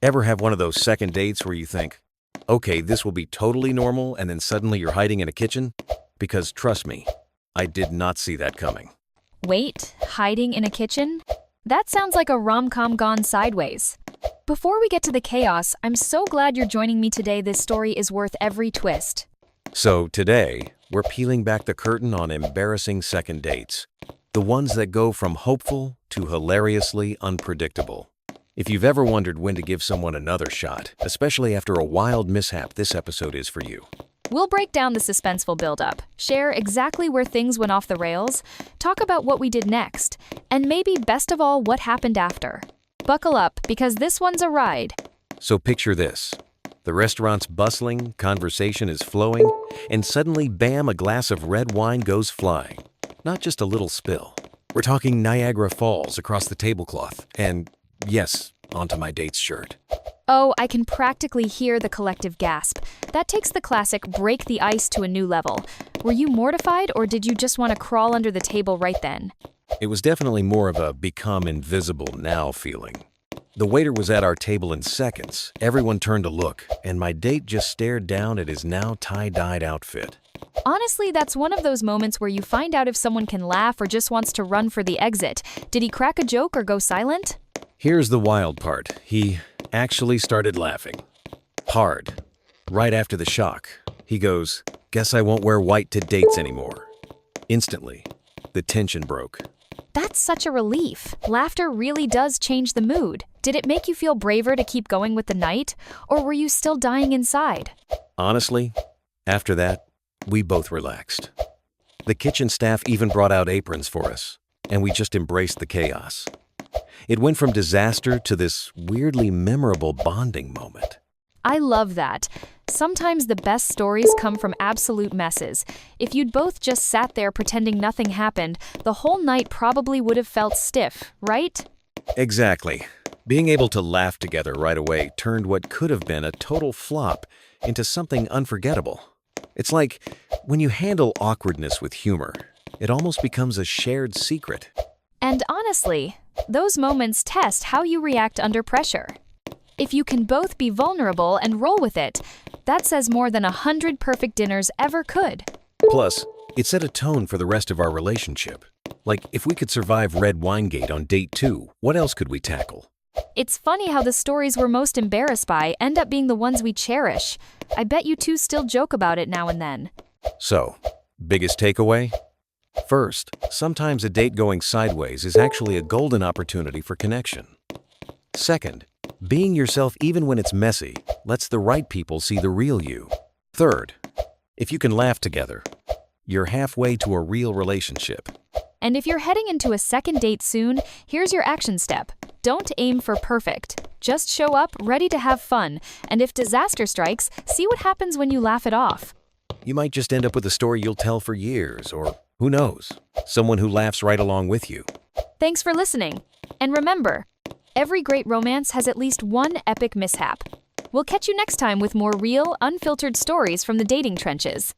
Ever have one of those second dates where you think, okay, this will be totally normal, and then suddenly you're hiding in a kitchen? Because trust me, I did not see that coming. Wait, hiding in a kitchen? That sounds like a rom-com gone sideways. Before we get to the chaos, I'm so glad you're joining me today. This story is worth every twist. So today, we're peeling back the curtain on embarrassing second dates. The ones that go from hopeful to hilariously unpredictable. If you've ever wondered when to give someone another shot, especially after a wild mishap, this episode is for you. We'll break down the suspenseful buildup, share exactly where things went off the rails, talk about what we did next, and maybe best of all, what happened after. Buckle up, because this one's a ride. So picture this. The restaurant's bustling, conversation is flowing, and suddenly, bam, a glass of red wine goes flying. Not just a little spill. We're talking Niagara Falls across the tablecloth, and yes, onto my date's shirt. Oh, I can practically hear the collective gasp. That takes the classic break the ice to a new level. Were you mortified, or did you just want to crawl under the table right then? It was definitely more of a become invisible now feeling. The waiter was at our table in seconds. Everyone turned to look, and my date just stared down at his now tie-dyed outfit. Honestly, that's one of those moments where you find out if someone can laugh or just wants to run for the exit. Did he crack a joke or go silent? Here's the wild part. He actually started laughing. Hard. Right after the shock. He goes, "Guess I won't wear white to dates anymore." Instantly, the tension broke. That's such a relief. Laughter really does change the mood. Did it make you feel braver to keep going with the night, or were you still dying inside? Honestly, after that, we both relaxed. The kitchen staff even brought out aprons for us, and we just embraced the chaos. It went from disaster to this weirdly memorable bonding moment. I love that. Sometimes the best stories come from absolute messes. If you'd both just sat there pretending nothing happened, the whole night probably would have felt stiff, right? Exactly. Being able to laugh together right away turned what could have been a total flop into something unforgettable. It's like when you handle awkwardness with humor, it almost becomes a shared secret. And honestly, those moments test how you react under pressure. If you can both be vulnerable and roll with it, that says more than 100 perfect dinners ever could. Plus, it set a tone for the rest of our relationship. Like, if we could survive Red Winegate on date 2, what else could we tackle? It's funny how the stories we're most embarrassed by end up being the ones we cherish. I bet you two still joke about it now and then. So, biggest takeaway? First, sometimes a date going sideways is actually a golden opportunity for connection. Second, being yourself even when it's messy lets the right people see the real you. Third, if you can laugh together, you're halfway to a real relationship. And if you're heading into a second date soon, here's your action step. Don't aim for perfect. Just show up, ready to have fun. And if disaster strikes, see what happens when you laugh it off. You might just end up with a story you'll tell for years, or who knows, someone who laughs right along with you. Thanks for listening. And remember, every great romance has at least one epic mishap. We'll catch you next time with more real, unfiltered stories from the dating trenches.